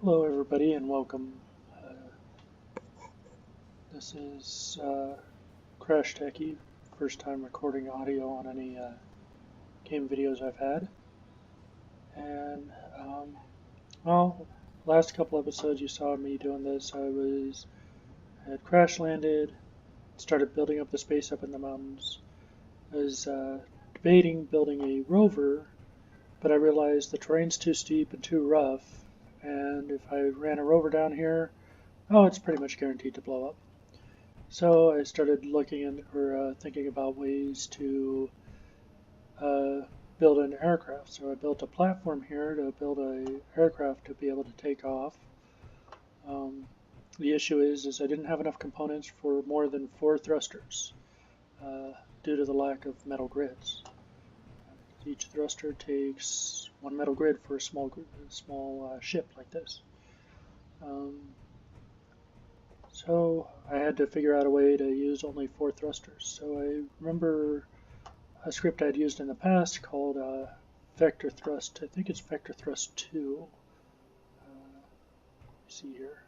Hello everybody and welcome. This is Crash Techie, first time recording audio on any game videos I've had. And, well, last couple episodes you saw me doing this. I had crash landed, started building up the space up in the mountains. I was debating building a rover, but I realized the terrain's too steep and too rough, and if I ran a rover down here, it's pretty much guaranteed to blow up. So I started looking or thinking about ways to build an aircraft. So I built a platform here to build an aircraft to be able to take off. The issue is I didn't have enough components for more than 4 thrusters due to the lack of metal grids. Each thruster takes 1 metal grid for a small ship like this. So I had to figure out a way to use only 4 thrusters. So I remember a script I'd used in the past called Vector Thrust. I think it's Vector Thrust 2. See here.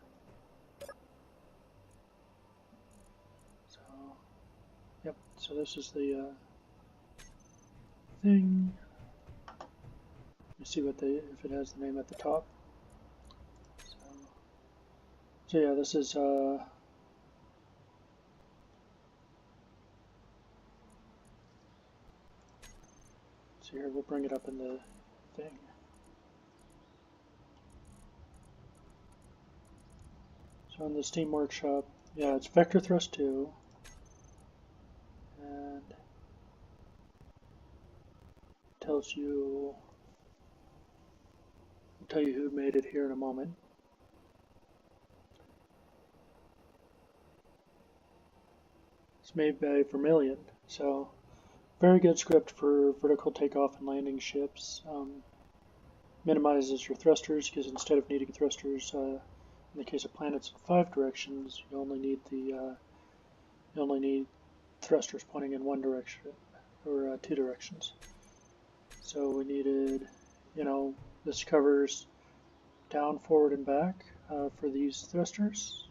So, yep. So this is the thing. Let me see if it has the name at the top. So yeah, this is so here we'll bring it up in the thing. So in the Steam Workshop, yeah, it's Vector Thrust 2, and it tells you. I'll tell you who made it here in a moment. It's made by Vermilion, so very good script for vertical takeoff and landing ships. Minimizes your thrusters because instead of needing thrusters, in the case of planets in 5 directions, you only need thrusters pointing in 1 direction or 2 directions. So we needed, this covers down, forward, and back for these thrusters.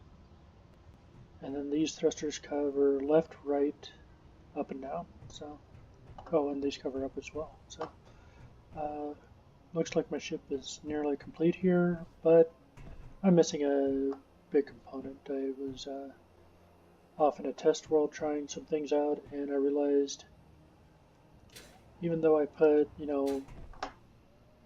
And then these thrusters cover left, right, up, and down. So, and these cover up as well. So, looks like my ship is nearly complete here, but I'm missing a big component. I was off in a test world trying some things out, and I realized even though I put,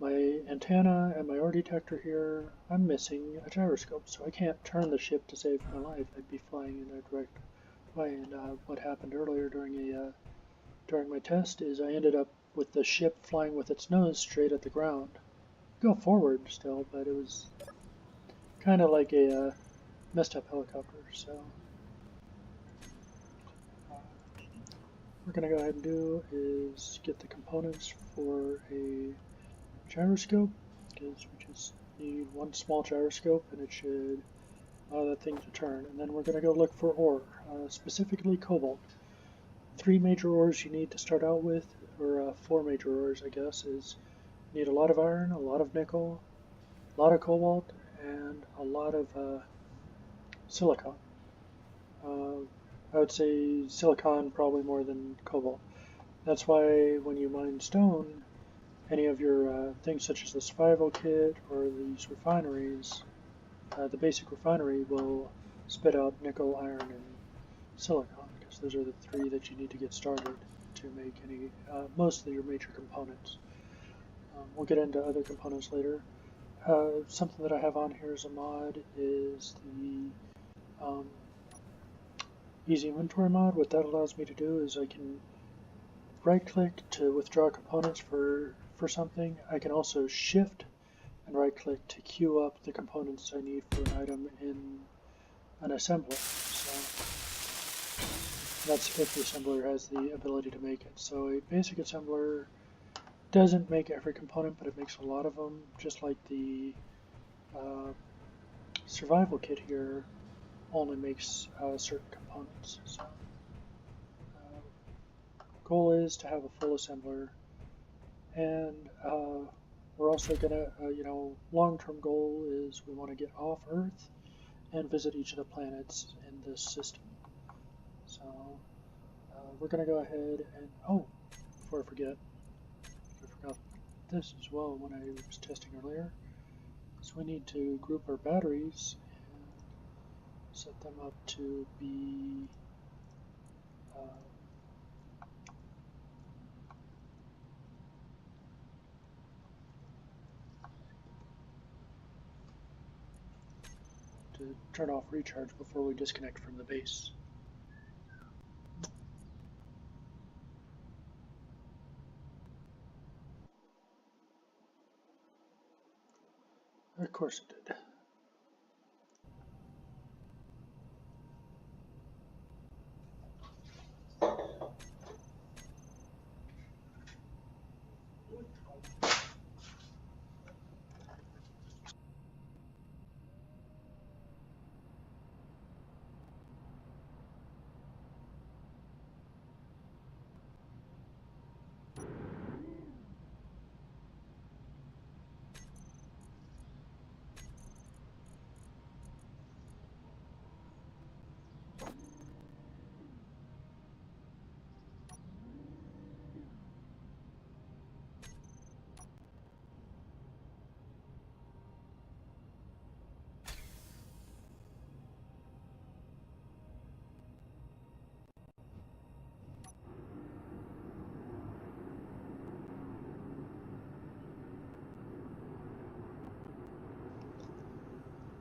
my antenna and my ore detector here, I'm missing a gyroscope, so I can't turn the ship to save my life. I'd be flying in a direct way. And what happened earlier during my test is I ended up with the ship flying with its nose straight at the ground. Go forward still, but it was kind of like a messed up helicopter. So what we're going to go ahead and do is get the components for a gyroscope, because we just need 1 small gyroscope and it should allow that thing to turn. And then we're going to go look for ore, specifically cobalt. 3 major ores you need to start out with, or 4 major ores I guess, is you need a lot of iron, a lot of nickel, a lot of cobalt, and a lot of silicon. I would say silicon probably more than cobalt. That's why when you mine stone, any of your things such as the survival kit or these refineries, the basic refinery will spit out nickel, iron, and silicon, because those are the 3 that you need to get started to make most of your major components. We'll get into other components later. Something that I have on here as a mod is the Easy Inventory mod. What that allows me to do is I can right-click to withdraw components for something. I can also shift and right-click to queue up the components I need for an item in an assembler. So that's if the assembler has the ability to make it. So a basic assembler doesn't make every component, but it makes a lot of them, just like the survival kit here only makes certain components. So goal is to have a full assembler, and We're also gonna, long-term goal is we want to get off Earth and visit each of the planets in this system. So we're gonna go ahead and, oh, before I forget, I forgot this as well when I was testing earlier. So we need to group our batteries and set them up to be to turn off recharge before we disconnect from the base. Of course it did.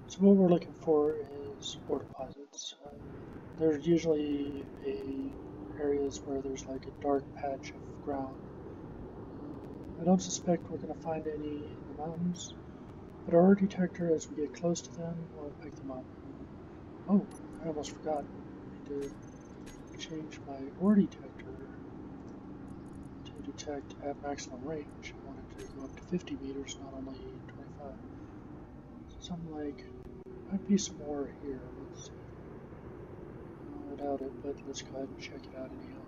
So what we're looking for is ore deposits. There's usually areas where there's like a dark patch of ground. I don't suspect we're going to find any in the mountains, but our ore detector, as we get close to them, will pick them up. Oh, I almost forgot. I need to change my ore detector to detect at maximum range. I wanted to go up to 50 meters, not only 25. So I'm like, might be some more here. Let's see. I doubt it, but let's go ahead and check it out anyhow.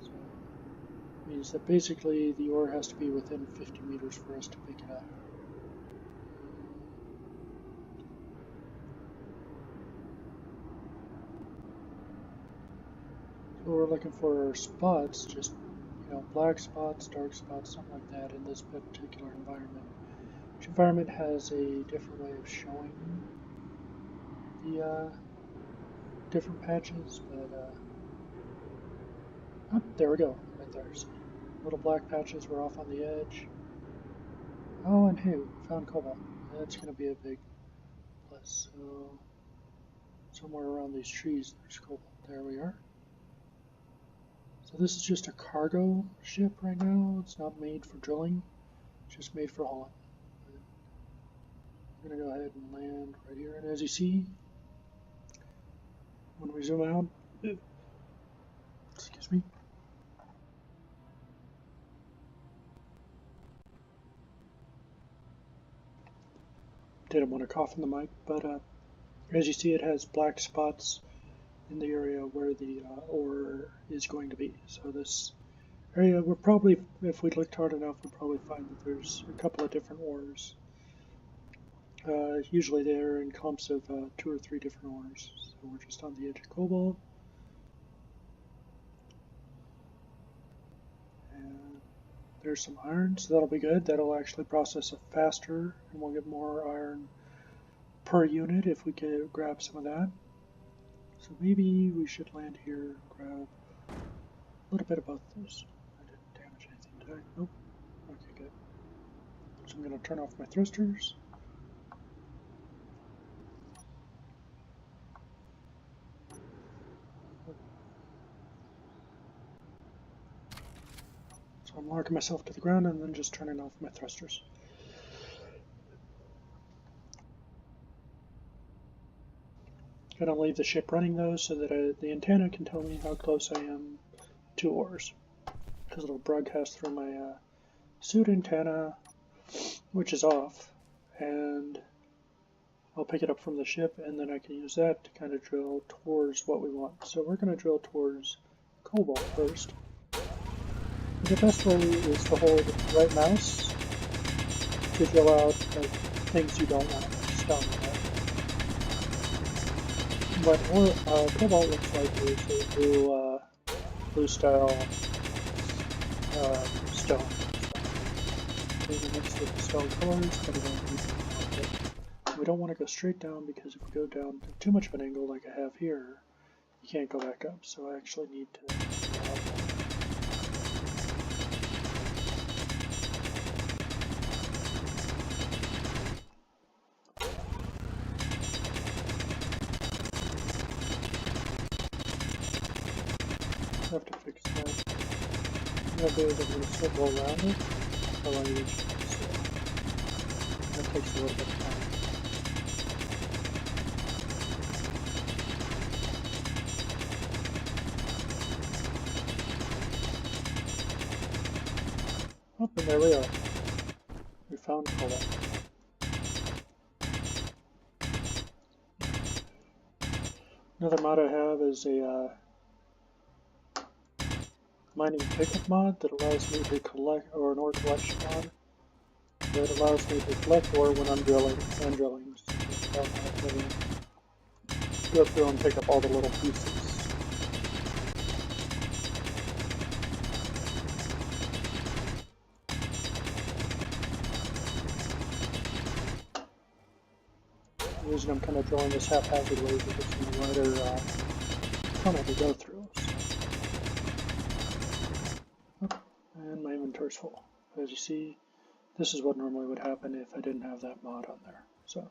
So it means that basically the ore has to be within 50 meters for us to pick it up. So we're looking for spots, just black spots, dark spots, something like that in this particular environment. Each environment has a different way of showing the different patches, but oh, there we go, right there. So little black patches were off on the edge. Oh, and hey, we found cobalt. That's going to be a big plus. So somewhere around these trees, there's cobalt. There we are. So this is just a cargo ship right now. It's not made for drilling. It's just made for hauling. I'm going to go ahead and land right here. And as you see, when we zoom out, excuse me, didn't want to cough in the mic, but as you see, it has black spots in the area where the ore is going to be. So this area, we're probably, if we looked hard enough, we'd probably find that there's a couple of different ores. Usually they're in clumps of 2 or 3 different ores. So we're just on the edge of cobalt. And there's some iron, so that'll be good. That'll actually process it faster, and we'll get more iron per unit if we can grab some of that. So maybe we should land here and grab a little bit of both of those. I didn't damage anything, did I? Nope. Okay, good. So I'm going to turn off my thrusters. So I'm locking myself to the ground and then just turning off my thrusters. Gonna leave the ship running though, so that the antenna can tell me how close I am to ores, because it'll broadcast through my suit antenna, which is off, and I'll pick it up from the ship, and then I can use that to kind of drill towards what we want. So we're going to drill towards cobalt first. The best way is to hold right mouse to drill out like things you don't want, like stone in there. What cobalt looks like is a blue style stone. So we're gonna mix with the stone colors, but again, we don't want to go straight down because if we go down to too much of an angle like I have here, you can't go back up. So I actually need to go up. I have to fix that. What I'm going to do is I'm going to circle around it until I reach it. So that takes a little bit of time. Oh, and there we are. We found cobalt. Another mod I have is a mining pickup mod that allows me to collect, or an ore collection mod that allows me to collect ore when I'm drilling and drilling. So I don't have to go through and pick up all the little pieces. The reason I'm kind of drilling this haphazardly is because it's a wider tunnel to go through. So. And my inventory's full. As you see, this is what normally would happen if I didn't have that mod on there. So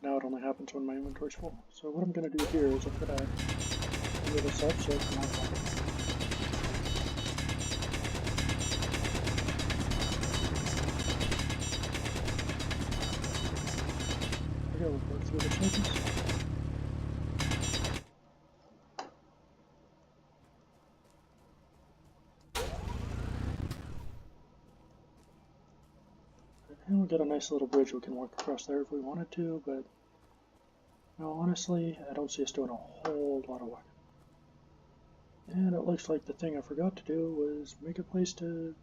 now it only happens when my inventory's full. So what I'm going to do here is I'm going to move this up so I can walk on it. We'll work through the surface. And we'll get a nice little bridge we can walk across there if we wanted to, but no, honestly, I don't see us doing a whole lot of walking. And it looks like the thing I forgot to do was make a place to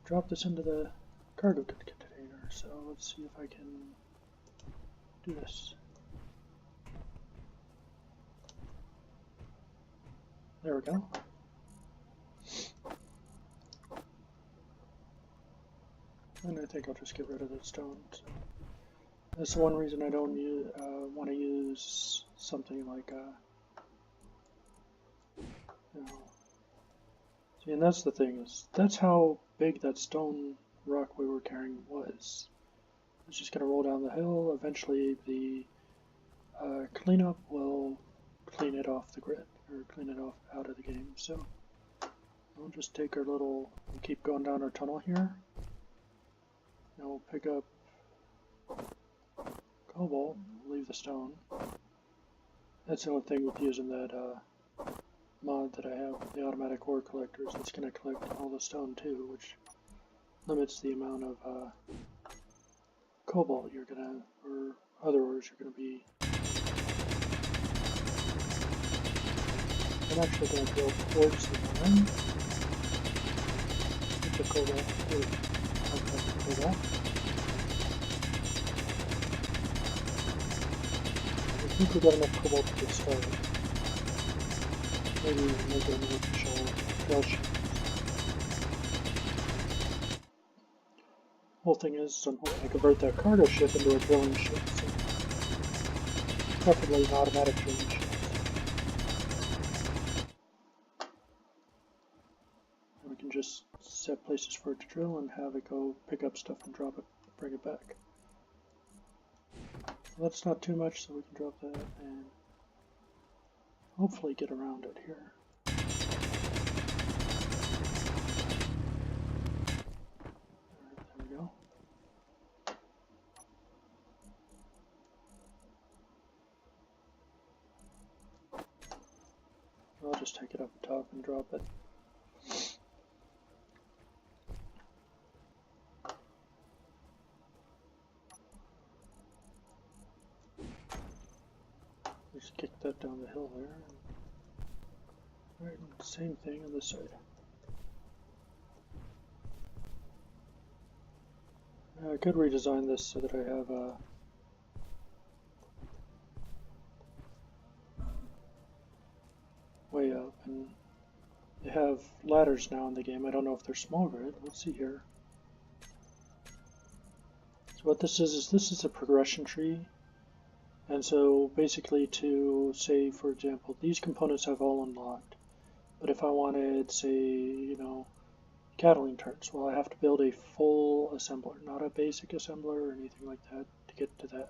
drop this into the cargo container. So let's see if I can do this. There we go. And I think I'll just get rid of that stone. So that's the one reason I don't want to use something like see, and that's the thing, is that's how big that stone rock we were carrying was. It's just going to roll down the hill. Eventually the cleanup will clean it off the grid, or clean it off out of the game. So we'll just take our little, we'll keep going down our tunnel here. Now we'll pick up cobalt, leave the stone. That's the only thing with using that mod that I have, the automatic ore collectors. It's going to collect all the stone too, which limits the amount of cobalt you're going to, or other ores you're going to be. I'm actually going to go towards the mine. Get the cobalt. I'll cut the cobalt. I think we've got enough cobalt to get started. Maybe make an official drill ship. Whole thing is, I'm hoping to convert that cargo ship into a drilling ship, so preferably an automatic drilling ship. And we can just set places for it to drill and have it go pick up stuff and drop it, bring it back. So that's not too much, so we can drop that and hopefully get around it here. There we go. I'll just take it up top and drop it. Just kick that down the hill there. Alright, same thing on this side. I could redesign this so that I have way up, and they have ladders now in the game. I don't know if they're small grid. Let's see here. So what this is a progression tree. And so basically to say, for example, these components have all unlocked. But if I wanted, say, you know, Cataline turns, well, I have to build a full assembler, not a basic assembler or anything like that to get to that.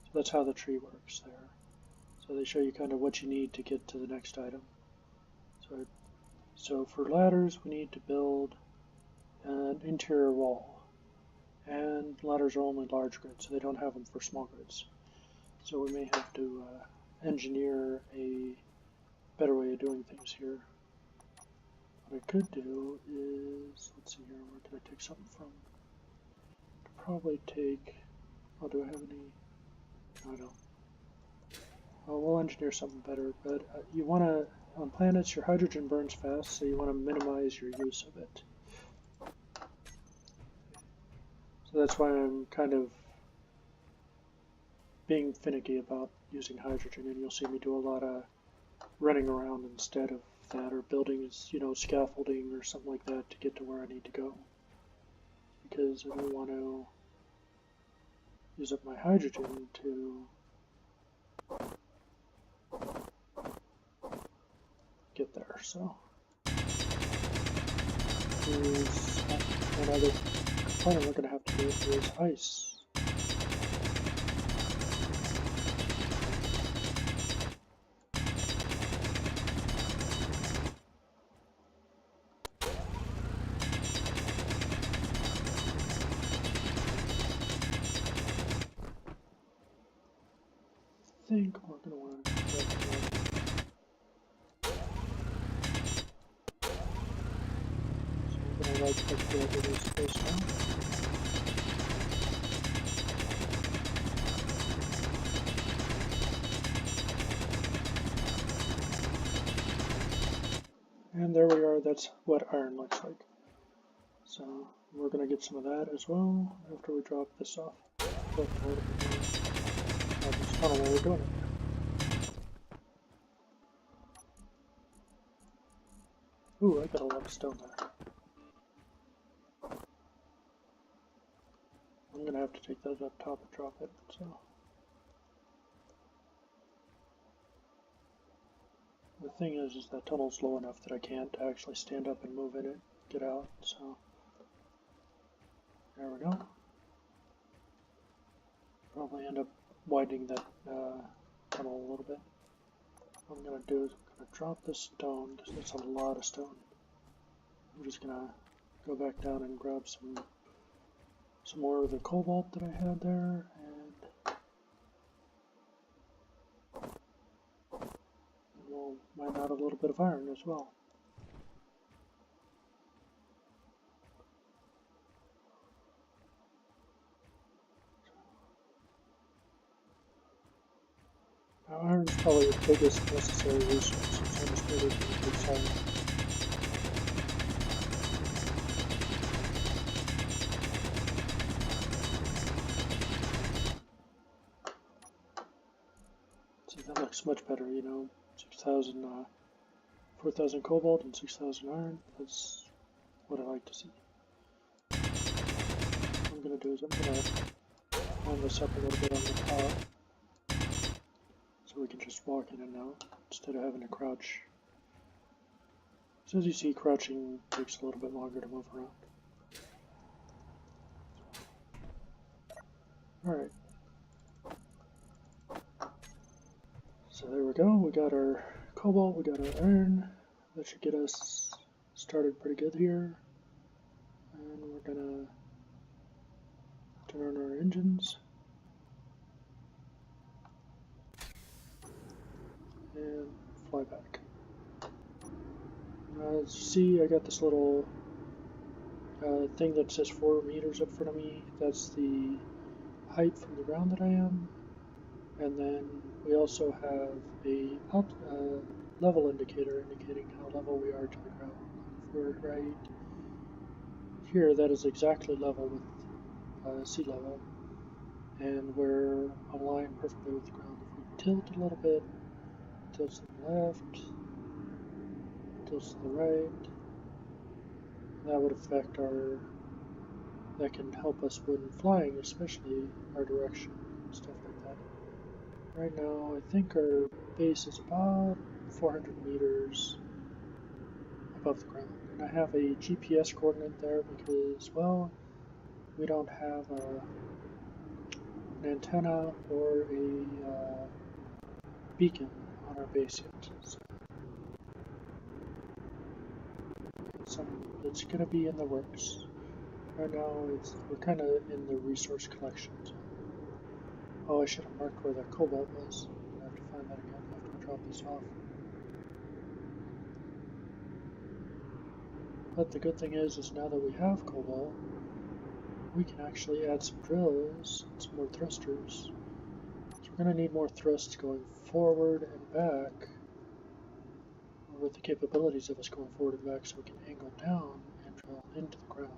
So that's how the tree works there. So they show you kind of what you need to get to the next item. So for ladders, we need to build an interior wall. And ladders are only large grids, so they don't have them for small grids. So we may have to engineer a better way of doing things here. What I could do is, let's see here, where can I take something from? Probably take, oh, do I have any? No, I don't. Oh, we'll engineer something better, but you want to, on planets, your hydrogen burns fast, so you want to minimize your use of it. So that's why I'm kind of being finicky about using hydrogen, and you'll see me do a lot of running around instead of that, or building, you know, scaffolding or something like that to get to where I need to go. Because I don't want to use up my hydrogen to get there. So here's one other component we're going to have to do is ice. I think we're going to want to do that. So we're going to right click the other space now. And there we are, that's what iron looks like. So we're going to get some of that as well after we drop this off. This tunnel while we're doing it. Ooh, I got a lot of stone there. I'm going to have to take those up top and drop it, so. The thing is that tunnel's low enough that I can't actually stand up and move in it, get out, so. There we go. Probably end up widening that tunnel a little bit. What I'm going to do is I'm going to drop this stone, because that's a lot of stone. I'm just going to go back down and grab some more of the cobalt that I had there, and we'll mine out a little bit of iron as well. Now, iron is probably the biggest necessary resource, so I'm just going to do iron. See, that looks much better, you know, 4,000 cobalt and 6,000 iron. That's what I like to see. What I'm going to do is I'm going to line this up a little bit on the top, so we can just walk in and out instead of having to crouch. So as you see, crouching takes a little bit longer to move around. Alright. So there we go, we got our cobalt, we got our iron. That should get us started pretty good here. And we're gonna turn on our engines. And fly back. As you see, I got this little thing that says 4 meters up front of me. That's the height from the ground that I am. And then we also have a level indicator indicating how level we are to the ground. If we're right here, that is exactly level with sea level, and we're aligned perfectly with the ground. If we tilt a little bit, tilts to the left, tilts to the right, that would affect that can help us when flying, especially our direction, stuff like that. Right now, I think our base is about 400 meters above the ground. And I have a GPS coordinate there because, well, we don't have an antenna or a beacon on our base yet. So it's going to be in the works. Right now, we're kind of in the resource collection zone. Oh, I should have marked where that cobalt was. I have to find that again after I drop this off. But the good thing is now that we have cobalt, we can actually add some drills and some more thrusters. So we're going to need more thrusts going forward and back, with the capabilities of us going forward and back, so we can angle down and drill into the ground.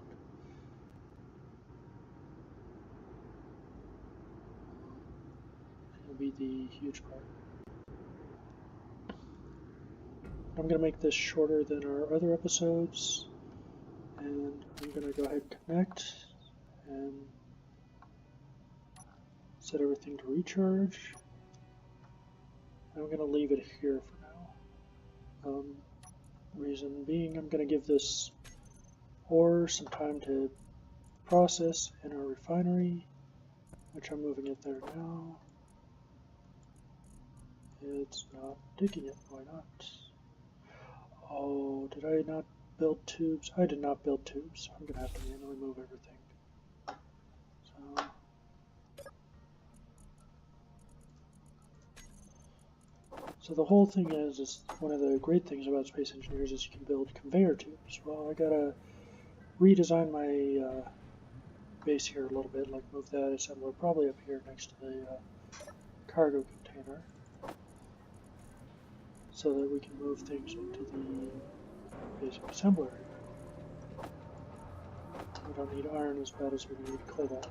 It'll be the huge part. I'm going to make this shorter than our other episodes, and I'm going to go ahead and connect and set everything to recharge. I'm going to leave it here for now. Reason being, I'm going to give this ore some time to process in our refinery, which I'm moving it there now. It's not digging it, why not? Oh, did I not build tubes? I did not build tubes. I'm going to have to manually move everything. So the whole thing is one of the great things about Space Engineers is you can build conveyor tubes. Well, I got to redesign my base here a little bit, like move that assembler probably up here next to the cargo container, so that we can move things into the basic assembler. We don't need iron as bad as we need cobalt.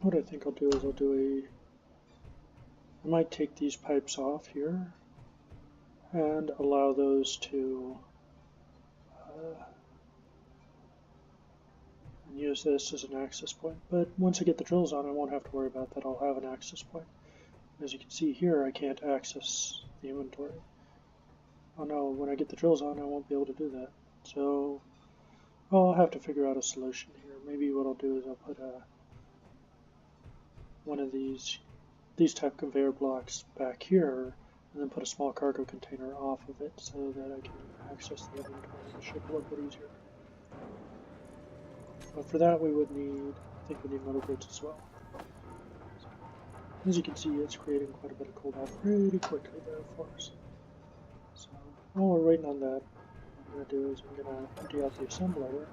What I think I'll do is I might take these pipes off here and allow those to and use this as an access point. But once I get the drills on, I won't have to worry about that. I'll have an access point. As you can see here, I can't access the inventory. Oh no, when I get the drills on, I won't be able to do that. So I'll have to figure out a solution here. Maybe what I'll do is I'll put one of these type conveyor blocks back here, and then put a small cargo container off of it so that I can access the inventory of the ship a little bit easier. But for that we would need, I think we need motor grids as well. So, as you can see, it's creating quite a bit of cobalt pretty quickly there for us. So while we're waiting on that, what I'm going to do is I'm going to empty out the assembler.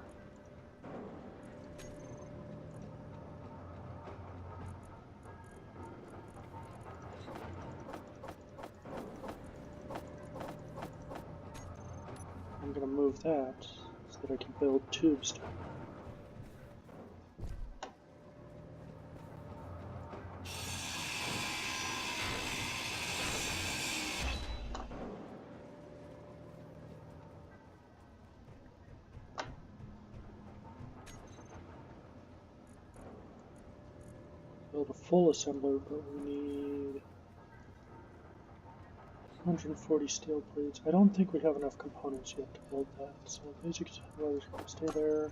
I'm going to move that so that I can build tubes down. Build a full assembler, but we need 140 steel plates. I don't think we have enough components yet to build that, so basic assembler is going to stay there.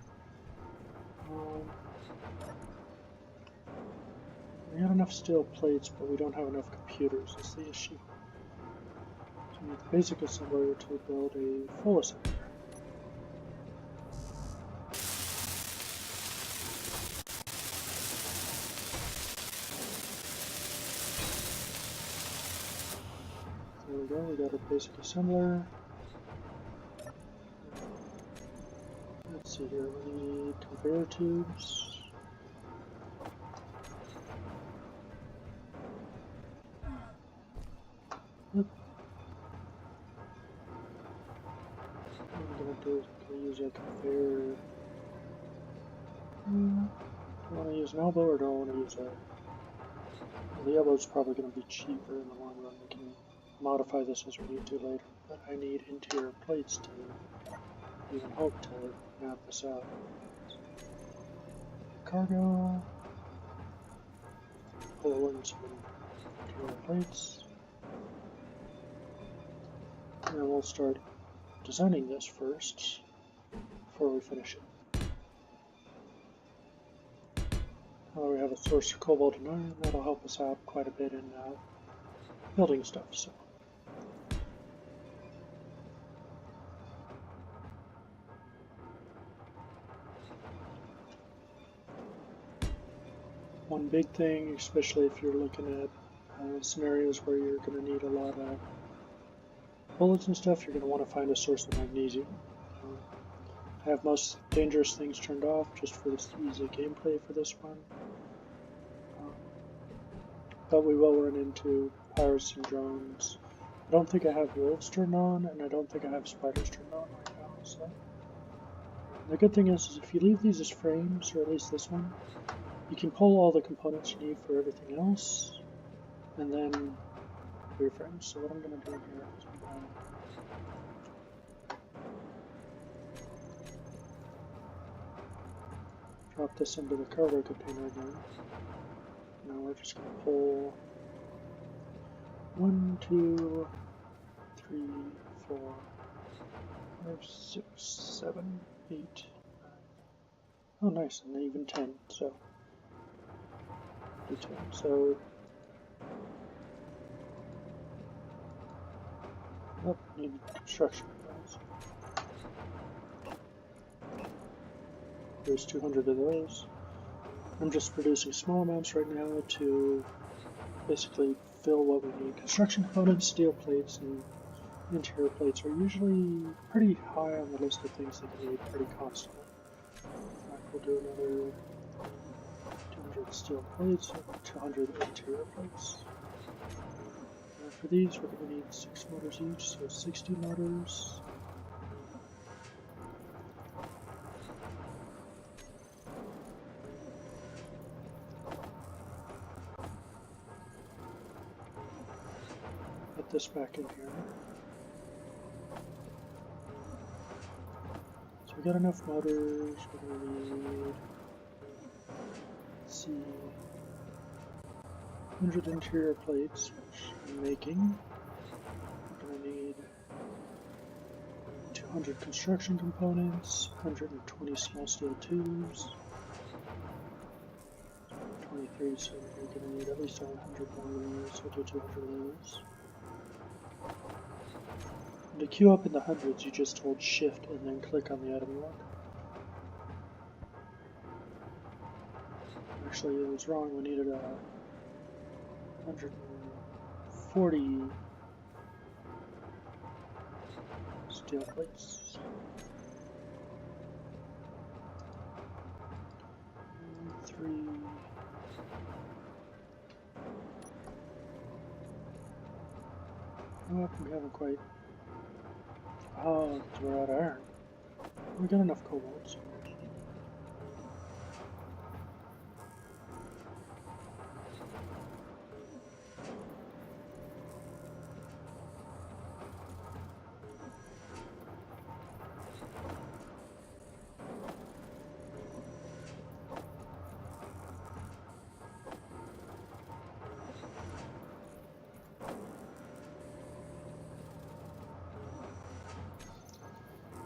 We have enough steel plates, but we don't have enough computers, is the issue. So we need the basic assembler to build a full assembler. we go, we got our basic assembler. Let's see here, we need conveyor tubes. Yep. What I'm gonna do is I'm gonna use a conveyor. Do I want to use an elbow or do I want to use a... Well, the elbow is probably going to be cheaper in the long run. We can modify this as we need to later, but I need interior plates to even hope to map this out. Cargo, pull in some interior plates, and then we'll start designing this first before we finish it. Now we have a source of cobalt and iron, that'll help us out quite a bit in building stuff. So. One big thing, especially if you're looking at scenarios where you're going to need a lot of bullets and stuff, you're going to want to find a source of magnesium. I have most dangerous things turned off just for this easy gameplay for this one. But we will run into pirates and drones. I don't think I have wolves turned on, and I don't think I have spiders turned on right now. So the good thing is if you leave these as frames, or at least this one, you can pull all the components you need for everything else, and then reframes. So what I'm going to do here is I'm going to drop this into the cargo container again. Now we're just going to pull 1, 2, 3, 4, 5, 6, 7, 8, 9. Oh, nice, and even 10. So do 10. So need construction. There's 200 of those. I'm just producing small amounts right now to basically fill what we need. Construction components, steel plates, and interior plates are usually pretty high on the list of things that you need pretty constantly. We'll do another 200 steel plates and 200 interior plates. For these, we're going to need 6 motors each, so 60 motors. Put this back in here. So we got enough motors. We're going to need, let's see, 100 interior plates, which I'm making. We're going to need 200 construction components, 120 small steel tubes, 23, so we're going to need at least 100 more of those, so we'll do 200 of those. And to queue up in the hundreds, you just hold shift and then click on the item you want. Actually, it was wrong, we needed 140 steel plates. 3. Oh, we haven't quite. Oh, because we're out of iron. We got enough cobalt. So.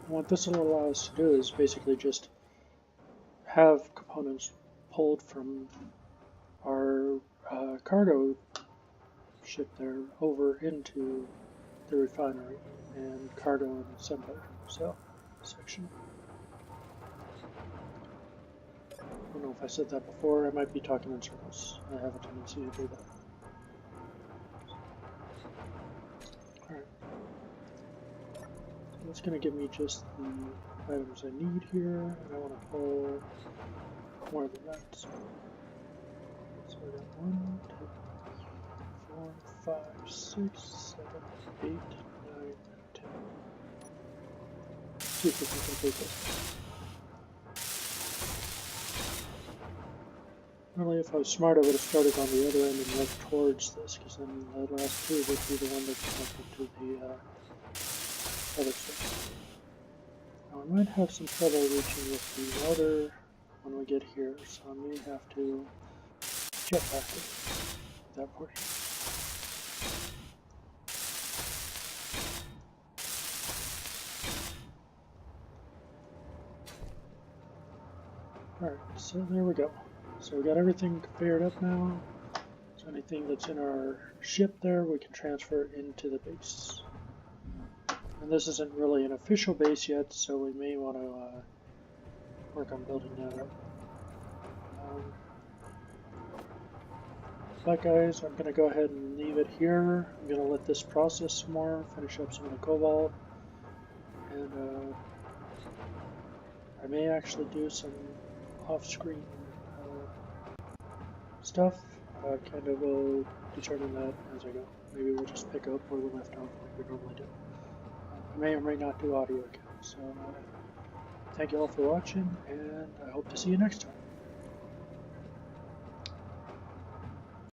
What this will allow us to do is basically just have components pulled from our cargo ship there over into the refinery and cargo and assembler section. I don't know if I said that before. I might be talking in circles. I have a tendency to do that. Alright, it's going to give me just the items I need here, and I want to pull more than that. So I got 1, 2, 4, 5, 6, 7, 8, 9, 10. See if we can complete this. Normally, if I was smart, I would have started on the other end and worked towards this, because then the last two would be the one that connected to the other stuff. Now, I might have some trouble reaching with the other when we get here, so I may have to jetpack it, that portion. Alright, so there we go. So we got everything figured up now. So anything that's in our ship there, we can transfer into the base. And this isn't really an official base yet, so we may want to work on building that up. But guys, I'm going to go ahead and leave it here. I'm going to let this process some more, finish up some of the cobalt, and I may actually do some off-screen stuff. Kind of will determine that as I go. Maybe we'll just pick up where we left off like we normally do. I may or may not do audio again. So thank you all for watching, and I hope to see you next time.